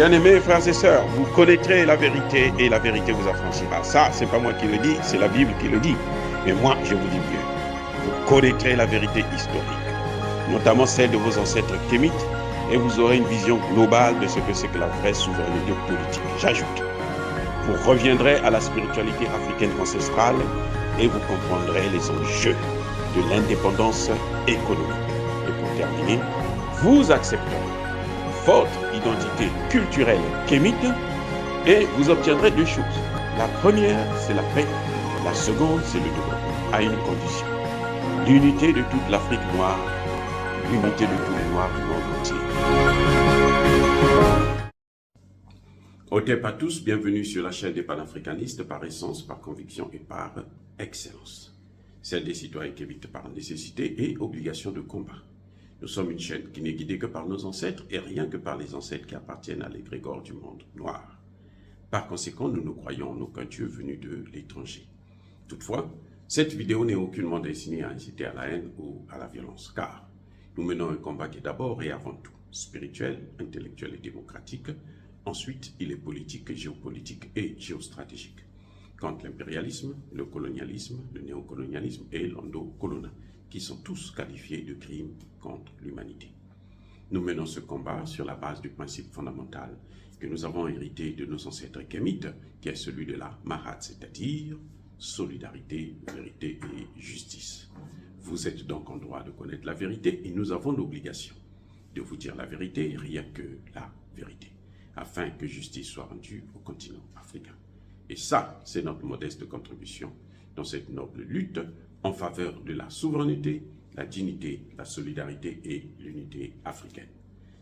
Bien-aimés frères et sœurs, vous connaîtrez la vérité et la vérité vous affranchira. Ça, c'est pas moi qui le dis, c'est la Bible qui le dit. Mais moi, je vous dis mieux. Vous connaîtrez la vérité historique, notamment celle de vos ancêtres kémites, et vous aurez une vision globale de ce que c'est que la vraie souveraineté politique. J'ajoute, vous reviendrez à la spiritualité africaine ancestrale et vous comprendrez les enjeux de l'indépendance économique. Et pour terminer, vous accepterez votre identité culturelle kémite et vous obtiendrez deux choses. La première, c'est la paix. La seconde, c'est le développement, à une condition. L'unité de toute l'Afrique noire, l'unité de tous les Noirs du monde entier. Otep à tous, bienvenue sur la chaîne des panafricanistes par essence, par conviction et par excellence. Celle des citoyens kémites par nécessité et obligation de combat. Nous sommes une chaîne qui n'est guidée que par nos ancêtres et rien que par les ancêtres qui appartiennent à l'égrégore du monde noir. Par conséquent, nous ne croyons en aucun Dieu venu de l'étranger. Toutefois, cette vidéo n'est aucunement destinée à inciter à la haine ou à la violence, car nous menons un combat qui est d'abord et avant tout spirituel, intellectuel et démocratique. Ensuite, il est politique, géopolitique et géostratégique. Contre l'impérialisme, le colonialisme, le néocolonialisme et l'endocoloniat, qui sont tous qualifiés de crimes contre l'humanité. Nous menons ce combat sur la base du principe fondamental que nous avons hérité de nos ancêtres kémites, qui est celui de la Mahat, c'est-à-dire solidarité, vérité et justice. Vous êtes donc en droit de connaître la vérité et nous avons l'obligation de vous dire la vérité, rien que la vérité, afin que justice soit rendue au continent africain. Et ça, c'est notre modeste contribution dans cette noble lutte en faveur de la souveraineté, la dignité, la solidarité et l'unité africaine.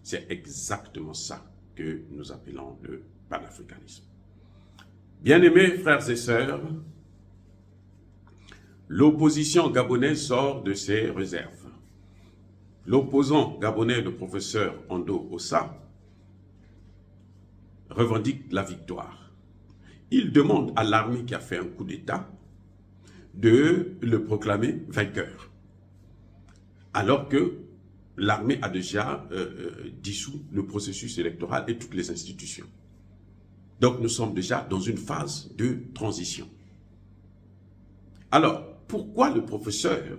C'est exactement ça que nous appelons le panafricanisme. Bien-aimés frères et sœurs, l'opposition gabonaise sort de ses réserves. L'opposant gabonais, le professeur Ando Ossa, revendique la victoire. Il demande à l'armée qui a fait un coup d'État de le proclamer vainqueur, alors que l'armée a déjà dissous le processus électoral et toutes les institutions. Donc nous sommes déjà dans une phase de transition. Alors, pourquoi le professeur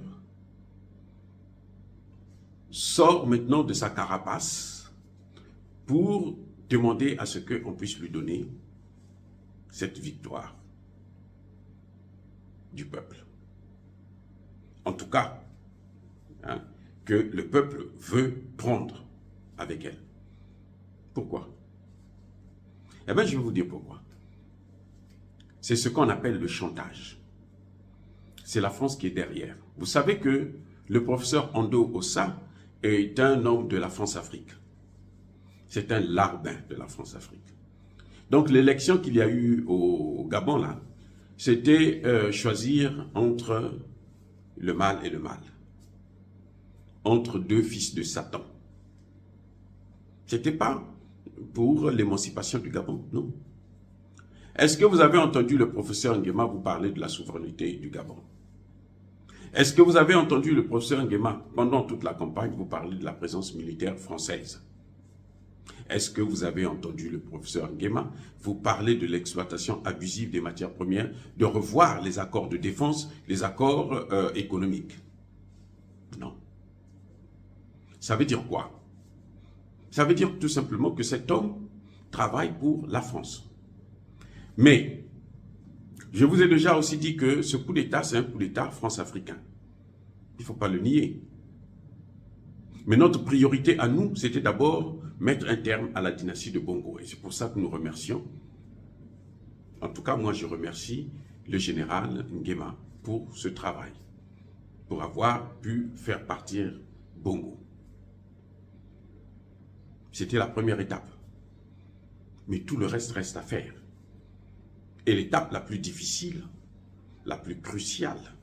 sort maintenant de sa carapace pour demander à ce qu'on puisse lui donner cette victoire du peuple? En tout cas, que le peuple veut prendre avec elle. Pourquoi? Eh bien, je vais vous dire pourquoi. C'est ce qu'on appelle le chantage. C'est la France qui est derrière. Vous savez que le professeur Ando Ossa est un homme de la France-Afrique. C'est un larbin de la France-Afrique. Donc, l'élection qu'il y a eu au Gabon, là, c'était choisir entre le mal et le mal. Entre deux fils de Satan. Ce n'était pas pour l'émancipation du Gabon, non. Est-ce que vous avez entendu le professeur Nguema vous parler de la souveraineté du Gabon? Est-ce que vous avez entendu le professeur Nguema, pendant toute la campagne, vous parler de la présence militaire française? Est-ce que vous avez entendu le professeur Nguema vous parler de l'exploitation abusive des matières premières, de revoir les accords de défense, les accords économiques? Non. Ça veut dire quoi? Ça veut dire tout simplement que cet homme travaille pour la France. Mais, je vous ai déjà aussi dit que ce coup d'État, c'est un coup d'État france-africain. Il ne faut pas le nier. Mais notre priorité à nous, c'était d'abord mettre un terme à la dynastie de Bongo. Et c'est pour ça que nous remercions, en tout cas moi je remercie le général Nguema pour ce travail, pour avoir pu faire partir Bongo. C'était la première étape. Mais tout le reste à faire. Et l'étape la plus difficile, la plus cruciale,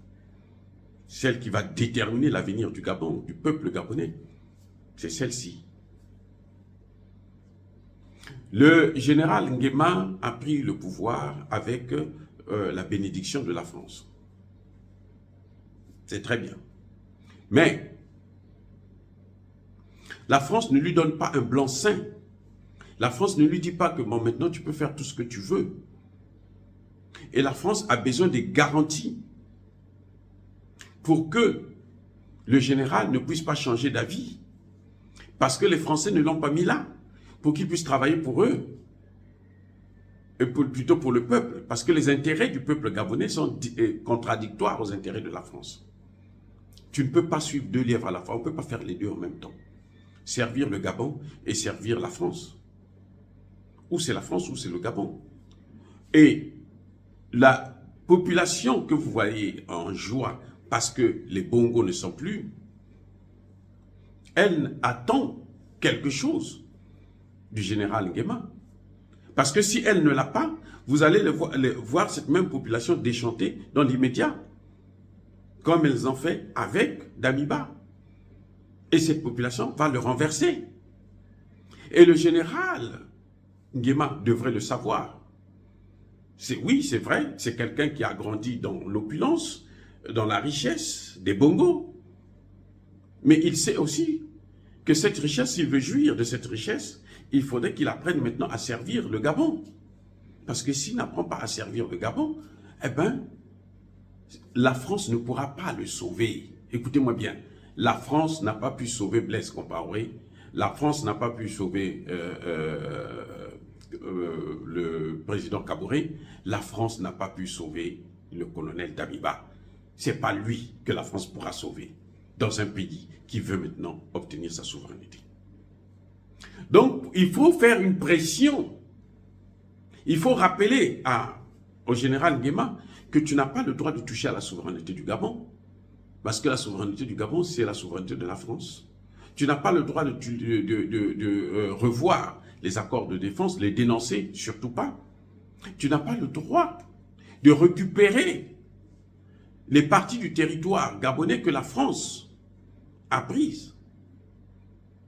celle qui va déterminer l'avenir du Gabon, du peuple gabonais, c'est celle-ci. Le général Nguema a pris le pouvoir avec la bénédiction de la France. C'est très bien. Mais la France ne lui donne pas un blanc-seing La France ne lui dit pas que bon, maintenant tu peux faire tout ce que tu veux. Et la France a besoin des garanties pour que le général ne puisse pas changer d'avis. Parce que les Français ne l'ont pas mis là pour qu'il puisse travailler pour eux. Et plutôt pour le peuple. Parce que les intérêts du peuple gabonais sont contradictoires aux intérêts de la France. Tu ne peux pas suivre deux lièvres à la fois. On ne peut pas faire les deux en même temps. Servir le Gabon et servir la France. Ou c'est la France ou c'est le Gabon. Et la population que vous voyez en joie parce que les bongos ne sont plus, elle attend quelque chose du général Nguema. Parce que si elle ne l'a pas, vous allez voir cette même population déchanter dans l'immédiat, comme elles ont fait avec Damiba. Et cette population va le renverser. Et le général Nguema devrait le savoir. Oui, c'est vrai, c'est quelqu'un qui a grandi dans l'opulence, dans la richesse des bongos. Mais il sait aussi que cette richesse, s'il veut jouir de cette richesse, il faudrait qu'il apprenne maintenant à servir le Gabon. Parce que s'il n'apprend pas à servir le Gabon, eh bien, la France ne pourra pas le sauver. Écoutez-moi bien, la France n'a pas pu sauver Blaise Compaoré, la France n'a pas pu sauver le président Kaboré, la France n'a pas pu sauver le colonel Damiba. Ce n'est pas lui que la France pourra sauver dans un pays qui veut maintenant obtenir sa souveraineté. Donc, il faut faire une pression. Il faut rappeler au général Nguema que tu n'as pas le droit de toucher à la souveraineté du Gabon. Parce que la souveraineté du Gabon, c'est la souveraineté de la France. Tu n'as pas le droit de revoir les accords de défense, les dénoncer, surtout pas. Tu n'as pas le droit de récupérer les parties du territoire gabonais que la France a prises.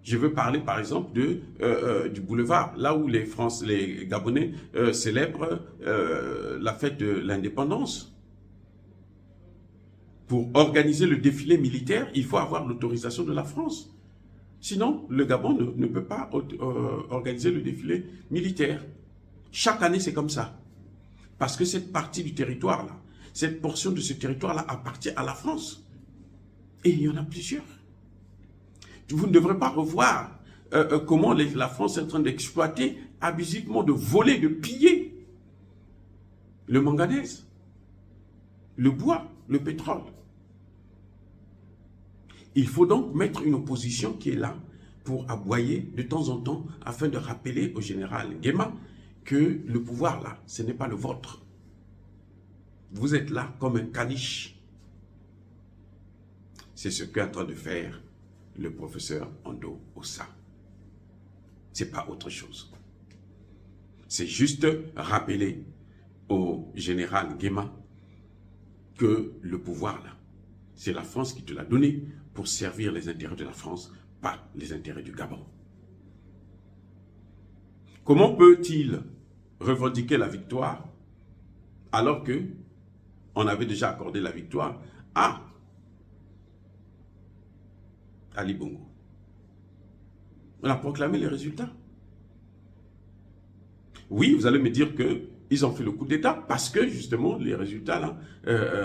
Je veux parler par exemple du boulevard, là où les Gabonais célèbrent la fête de l'indépendance. Pour organiser le défilé militaire, il faut avoir l'autorisation de la France. Sinon, le Gabon ne peut pas organiser le défilé militaire. Chaque année, c'est comme ça. Parce que cette partie du territoire-là, cette portion de ce territoire-là appartient à la France. Et il y en a plusieurs. Vous ne devrez pas revoir comment la France est en train d'exploiter abusivement, de voler, de piller le manganèse, le bois, le pétrole. Il faut donc mettre une opposition qui est là pour aboyer de temps en temps afin de rappeler au général Nguema que le pouvoir là, ce n'est pas le vôtre. Vous êtes là comme un caniche. C'est ce qu'est en train de faire le professeur Ando Ossa. Ce n'est pas autre chose. C'est juste rappeler au général Nguema que le pouvoir là, c'est la France qui te l'a donné pour servir les intérêts de la France, pas les intérêts du Gabon. Comment peut-il revendiquer la victoire alors que on avait déjà accordé la victoire à Ali Bongo? On a proclamé les résultats. Oui, vous allez me dire qu'ils ont fait le coup d'État parce que justement les résultats là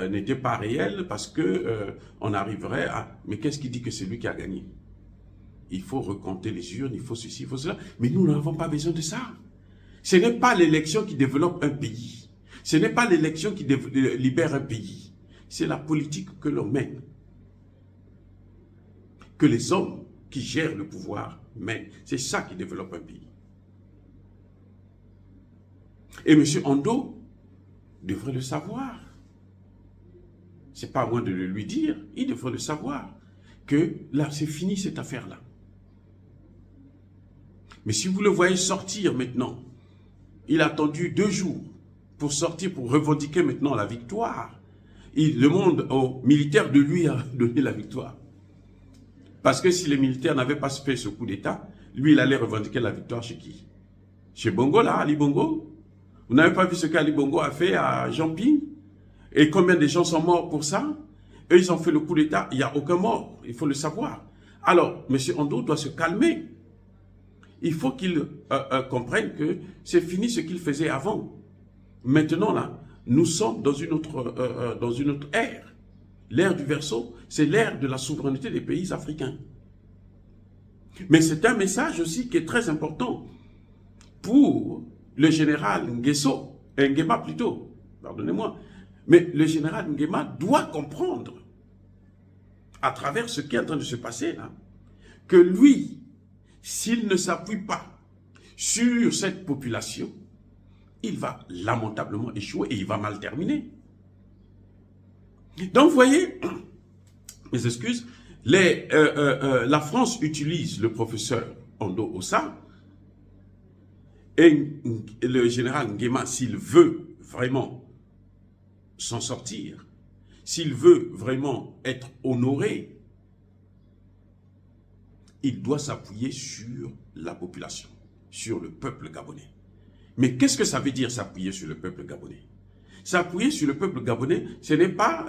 n'étaient pas réels, parce que on arriverait à... Mais qu'est-ce qui dit que c'est lui qui a gagné? Il faut recompter les urnes, il faut ceci, il faut cela. Mais nous n'avons pas besoin de ça. Ce n'est pas l'élection qui développe un pays. Ce n'est pas l'élection qui libère un pays. C'est la politique que l'on mène. Que les hommes qui gèrent le pouvoir mènent. C'est ça qui développe un pays. Et M. Ando devrait le savoir. Ce n'est pas à moi de le lui dire, il devrait le savoir. Que là, c'est fini cette affaire-là. Mais si vous le voyez sortir maintenant, il a attendu 2 jours pour sortir, pour revendiquer maintenant la victoire. Il demande aux militaires de lui donner la victoire. Parce que si les militaires n'avaient pas fait ce coup d'État, lui, il allait revendiquer la victoire chez qui? Chez Bongo, là, Ali Bongo. Vous n'avez pas vu ce qu'Ali Bongo a fait à Jean Ping? Et combien de gens sont morts pour ça? Eux, ils ont fait le coup d'État, il n'y a aucun mort, il faut le savoir. Alors, M. Ando doit se calmer. il faut qu'ils comprennent que c'est fini ce qu'ils faisaient avant. Maintenant, là, nous sommes dans une autre ère. L'ère du Verseau, c'est l'ère de la souveraineté des pays africains. Mais c'est un message aussi qui est très important pour le général Nguema plutôt, pardonnez-moi. Mais le général Nguema doit comprendre, à travers ce qui est en train de se passer là, que lui, s'il ne s'appuie pas sur cette population, il va lamentablement échouer et il va mal terminer. Donc, vous voyez, mes excuses, la France utilise le professeur Ondo Ossa et le général Nguema, s'il veut vraiment s'en sortir, s'il veut vraiment être honoré, il doit s'appuyer sur la population, sur le peuple gabonais. Mais qu'est-ce que ça veut dire s'appuyer sur le peuple gabonais? S'appuyer sur le peuple gabonais, ce n'est pas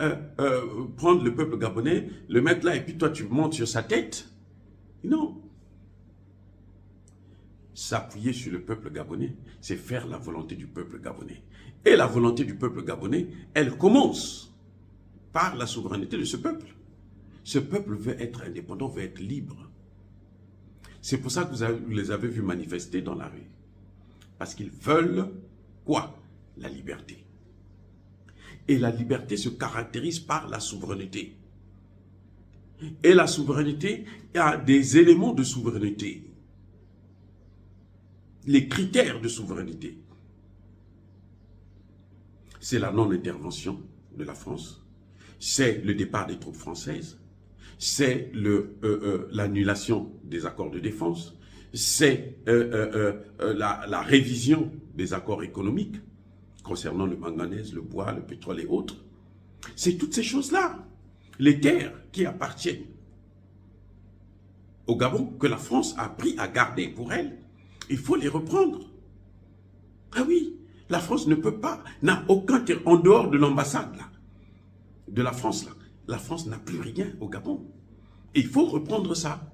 prendre le peuple gabonais, le mettre là et puis toi tu montes sur sa tête. Non. S'appuyer sur le peuple gabonais, c'est faire la volonté du peuple gabonais. Et la volonté du peuple gabonais, elle commence par la souveraineté de ce peuple. Ce peuple veut être indépendant, veut être libre. C'est pour ça que vous les avez vus manifester dans la rue. Parce qu'ils veulent quoi? La liberté. Et la liberté se caractérise par la souveraineté. Et la souveraineté a des éléments de souveraineté. Les critères de souveraineté. C'est la non-intervention de la France. C'est le départ des troupes françaises. C'est l'annulation des accords de défense. C'est la révision des accords économiques concernant le manganèse, le bois, le pétrole et autres. C'est toutes ces choses-là. Les terres qui appartiennent au Gabon, que la France a pris à garder pour elle, il faut les reprendre. Ah oui, la France ne peut pas, n'a aucun terrain, en dehors de l'ambassade là, de la France là, la France n'a plus rien au Gabon. Et il faut reprendre ça.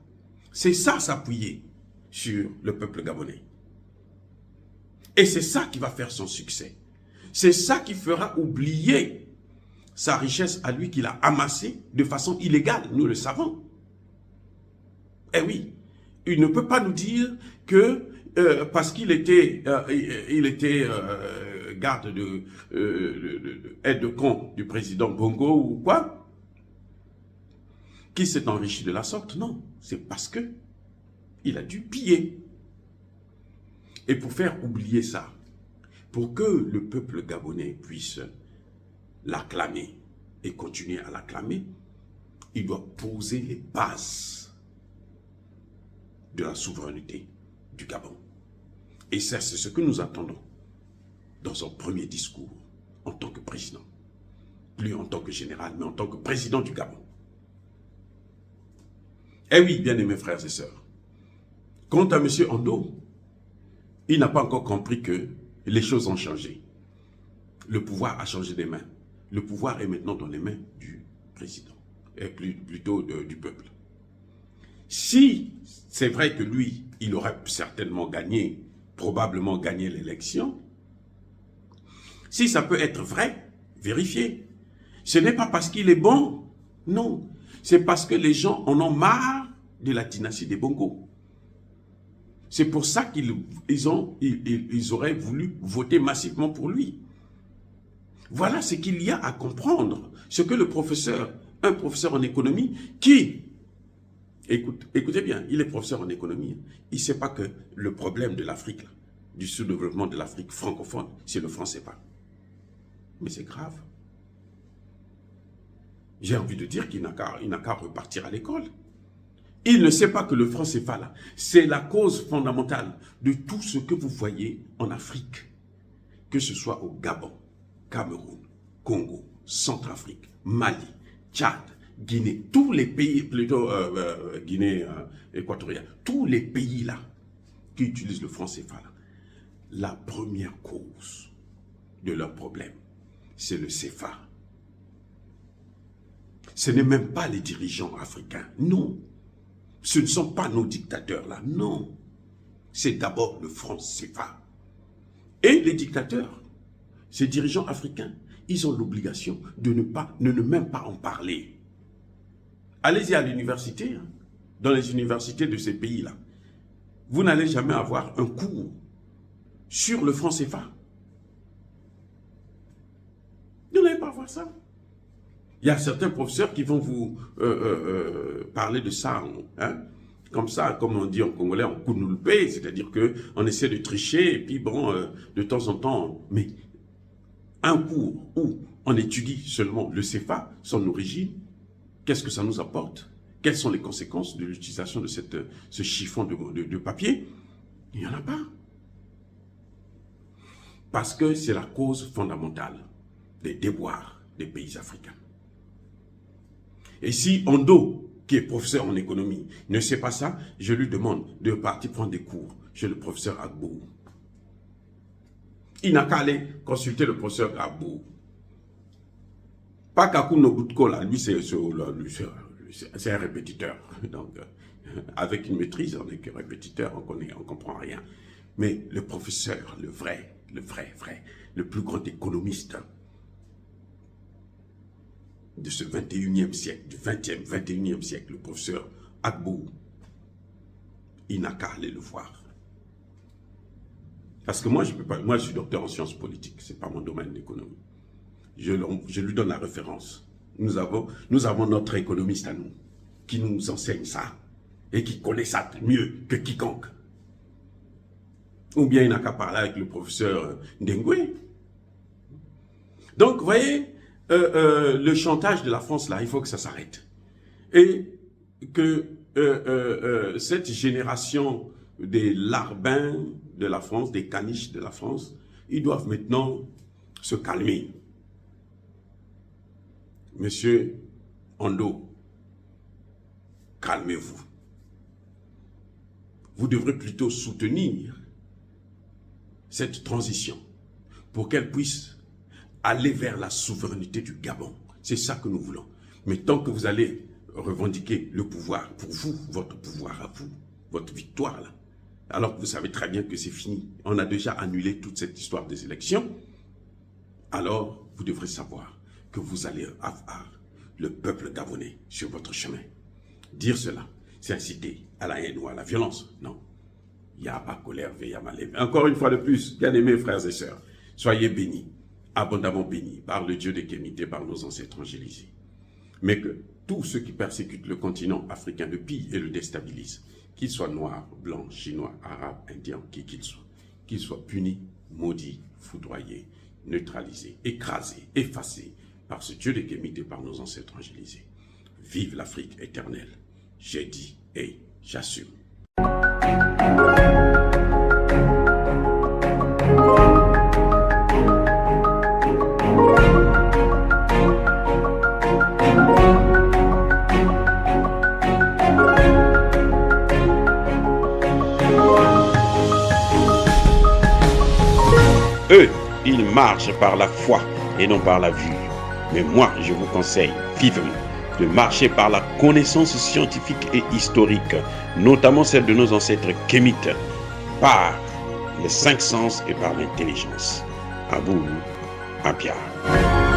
C'est ça, s'appuyer sur le peuple gabonais. Et c'est ça qui va faire son succès. C'est ça qui fera oublier sa richesse à lui qu'il a amassée de façon illégale, nous le savons. Eh oui, il ne peut pas nous dire que parce qu'il était, garde de aide de camp du président Bongo ou quoi, qui s'est enrichi de la sorte. Non, c'est parce que il a dû piller. Et pour faire oublier ça, pour que le peuple gabonais puisse l'acclamer et continuer à l'acclamer, il doit poser les bases de la souveraineté du Gabon. Et ça, c'est ce que nous attendons dans son premier discours en tant que président. Plus en tant que général, mais en tant que président du Gabon. Eh oui, bien-aimés frères et sœurs, quant à M. Ondo, il n'a pas encore compris que les choses ont changé. Le pouvoir a changé de mains. Le pouvoir est maintenant dans les mains du président, et plutôt du peuple. Si c'est vrai que lui, il aurait certainement gagné, probablement gagné l'élection, si ça peut être vrai, vérifiez. Ce n'est pas parce qu'il est bon, non. C'est parce que les gens en ont marre de la dynastie des Bongo. C'est pour ça qu'ils auraient voulu voter massivement pour lui. Voilà ce qu'il y a à comprendre. Ce que le professeur, un professeur en économie, qui, écoutez bien, il est professeur en économie, il ne sait pas que le problème de l'Afrique, du sous-développement de l'Afrique francophone, c'est le franc CFA. Mais c'est grave. J'ai envie de dire qu'il n'a qu'à repartir à l'école. Il ne sait pas que le franc CFA, là, c'est la cause fondamentale de tout ce que vous voyez en Afrique. Que ce soit au Gabon, Cameroun, Congo, Centrafrique, Mali, Tchad, Guinée, tous les pays, plutôt Guinée équatoriale, tous les pays là qui utilisent le franc CFA, là, la première cause de leur problème, c'est le CFA. Ce n'est même pas les dirigeants africains, non. Ce ne sont pas nos dictateurs là, non. c'est d'abord le franc CFA. Et les dictateurs, ces dirigeants africains, ils ont l'obligation de ne même pas en parler. Allez-y à l'université, hein, dans les universités de ces pays-là. Vous n'allez jamais avoir un cours sur le franc CFA. Vous n'allez pas voir ça. Il y a certains professeurs qui vont vous parler de ça, hein, comme ça, comme on dit en congolais, on coup de nous le paye, c'est-à-dire qu'on essaie de tricher, et puis bon, de temps en temps, mais un cours où on étudie seulement le CFA, son origine, qu'est-ce que ça nous apporte, quelles sont les conséquences de l'utilisation de ce chiffon de papier, il n'y en a pas. Parce que c'est la cause fondamentale des déboires des pays africains. Et si Ondo, qui est professeur en économie, ne sait pas ça, je lui demande de partir prendre des cours chez le professeur Gbagbo. Il n'a qu'à aller consulter le professeur Gbagbo. Pas Kakou Nobutko, là, lui c'est un répétiteur. Donc, avec une maîtrise, on est que répétiteur, on ne comprend rien. Mais le professeur, le vrai, le plus grand économiste de ce 21e siècle, du 20e, 21e siècle, le professeur Gbagbo, il n'a qu'à aller le voir. Parce que moi, je peux pas, moi je suis docteur en sciences politiques, ce n'est pas mon domaine d'économie. Je lui donne la référence. Nous avons notre économiste à nous, qui nous enseigne ça, et qui connaît ça mieux que quiconque. Ou bien il n'a qu'à parler avec le professeur Ndengwe. Donc, vous voyez, le chantage de la France, là, il faut que ça s'arrête. Et que cette génération des larbins de la France, des caniches de la France, ils doivent maintenant se calmer. Monsieur Ondo, calmez-vous. Vous devrez plutôt soutenir cette transition pour qu'elle puisse aller vers la souveraineté du Gabon. C'est ça que nous voulons. Mais tant que vous allez revendiquer le pouvoir pour vous, votre pouvoir à vous, votre victoire, là, alors que vous savez très bien que c'est fini, on a déjà annulé toute cette histoire des élections, alors vous devrez savoir que vous allez avoir le peuple gabonais sur votre chemin. Dire cela, c'est inciter à la haine ou à la violence. Non. Il n'y a pas colère, veille à mal. Encore une fois de plus, bien-aimés frères et sœurs, soyez bénis, abondamment bénis par le Dieu des Kémités, par nos ancêtres angélisés. Mais que tous ceux qui persécutent le continent africain le pillent et le déstabilisent, qu'ils soient noirs, blancs, chinois, arabes, indiens, qui qu'ils soient punis, maudits, foudroyés, neutralisés, écrasés, effacés par ce Dieu des Kémités, par nos ancêtres angélisés. Vive l'Afrique éternelle. J'ai dit et j'assume. Eux, ils marchent par la foi et non par la vue. Mais moi, je vous conseille vivement de marcher par la connaissance scientifique et historique, notamment celle de nos ancêtres kémites, par les 5 sens et par l'intelligence. À vous, à Pierre.